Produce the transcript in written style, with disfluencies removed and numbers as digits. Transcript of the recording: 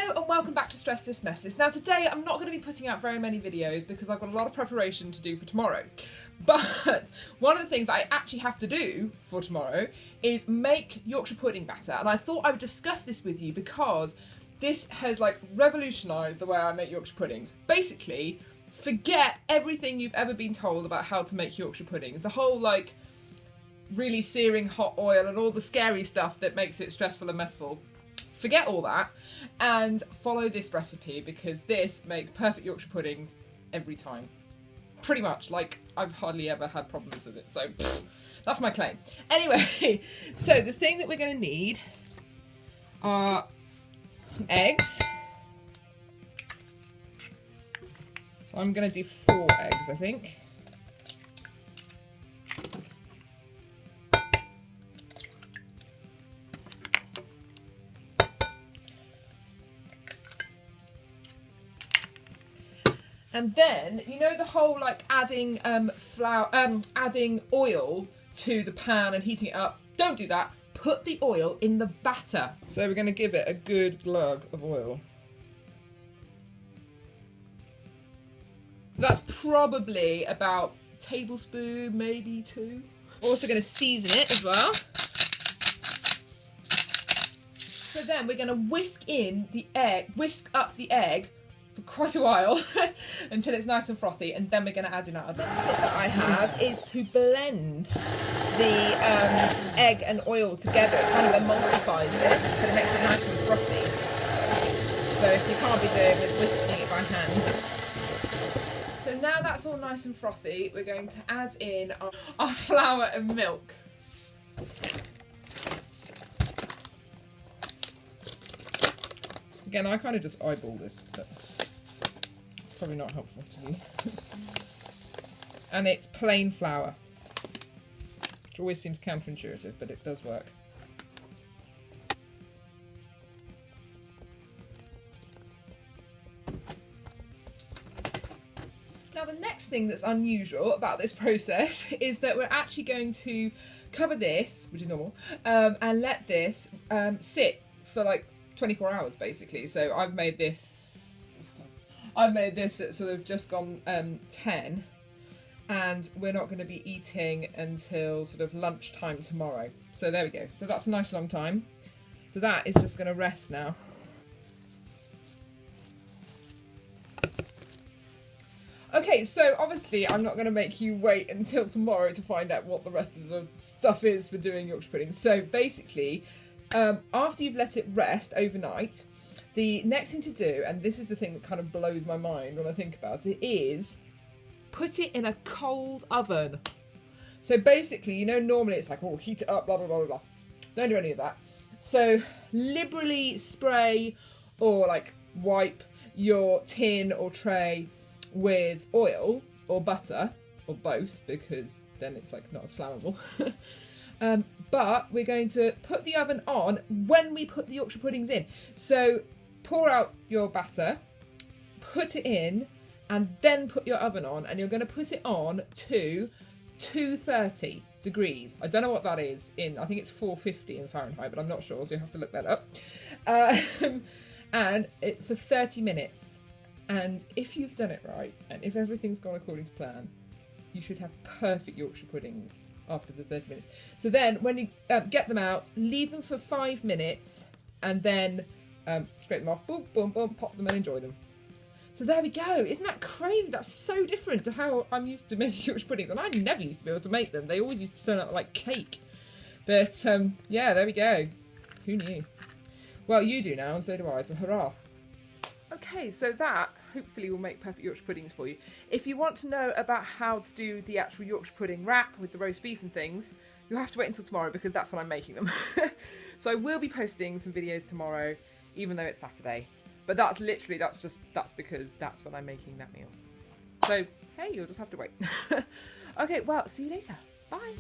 Hello and welcome back to Stressless Messless. Now today I'm not going to be putting out very many videos because I've got a lot of preparation to do for tomorrow. But one of the things I actually have to do for tomorrow is make Yorkshire pudding batter. And I thought I would discuss this with you because this has like revolutionised the way I make Yorkshire puddings. Basically, forget everything you've ever been told about how to make Yorkshire puddings. The whole like really searing hot oil and all the scary stuff that makes it stressful and messful. Forget all that and follow this recipe because this makes perfect Yorkshire puddings every time. Pretty much, like I've hardly ever had problems with it, so that's my claim. Anyway, so the thing that we're going to need are some eggs. So I'm going to do 4 eggs, I think. And then, you know the whole like adding adding oil to the pan and heating it up? Don't do that. Put the oil in the batter. So we're going to give it a good glug of oil. That's probably about a tablespoon, maybe 2. Also going to season it as well. So then we're going to whisk up the egg for quite a while until it's nice and frothy, and then we're going to add in our other tip that I have is to blend the egg and oil together. It kind of emulsifies it, but it makes it nice and frothy. So if you can't be doing with whisking it by hand. So now that's all nice and frothy, we're going to add in our flour and milk. Again, I kind of just eyeball this, but it's probably not helpful to you. And it's plain flour, which always seems counterintuitive, but it does work. Now, the next thing that's unusual about this process is that we're actually going to cover this, which is normal, and let this sit for like 24 hours basically. So I've made this at sort of just gone 10, and we're not going to be eating until sort of lunchtime tomorrow. So there we go. So that's a nice long time. So that is just going to rest now. Okay, so obviously I'm not going to make you wait until tomorrow to find out what the rest of the stuff is for doing Yorkshire pudding. So basically, after you've let it rest overnight, the next thing to do, and this is the thing that kind of blows my mind when I think about it, is put it in a cold oven. So basically, you know, normally it's like, oh, heat it up, blah, blah, blah, blah, blah. Don't do any of that. So liberally spray or like wipe your tin or tray with oil or butter or both, because then it's like not as flammable. But we're going to put the oven on when we put the Yorkshire puddings in. So pour out your batter, put it in, and then put your oven on, and you're going to put it on to 230 degrees. I don't know what that is in, I think it's 450 in Fahrenheit, but I'm not sure, so you have to look that up. And for 30 minutes. And if you've done it right, and if everything's gone according to plan, you should have perfect Yorkshire puddings after the 30 minutes. So then when you get them out, leave them for 5 minutes, and then scrape them off, boom, boom, boom, pop them and enjoy them. So there we go. Isn't that crazy? That's so different to how I'm used to making Yorkshire puddings. And I never used to be able to make them. They always used to turn out like cake. But yeah, there we go. Who knew? Well, you do now, and so do I, so hurrah. Okay, so that hopefully will make perfect Yorkshire puddings for you. If you want to know about how to do the actual Yorkshire pudding wrap with the roast beef and things, you'll have to wait until tomorrow because that's when I'm making them. So I will be posting some videos tomorrow, even though it's Saturday. But that's because that's when I'm making that meal. So, hey, you'll just have to wait. Okay, well, see you later. Bye.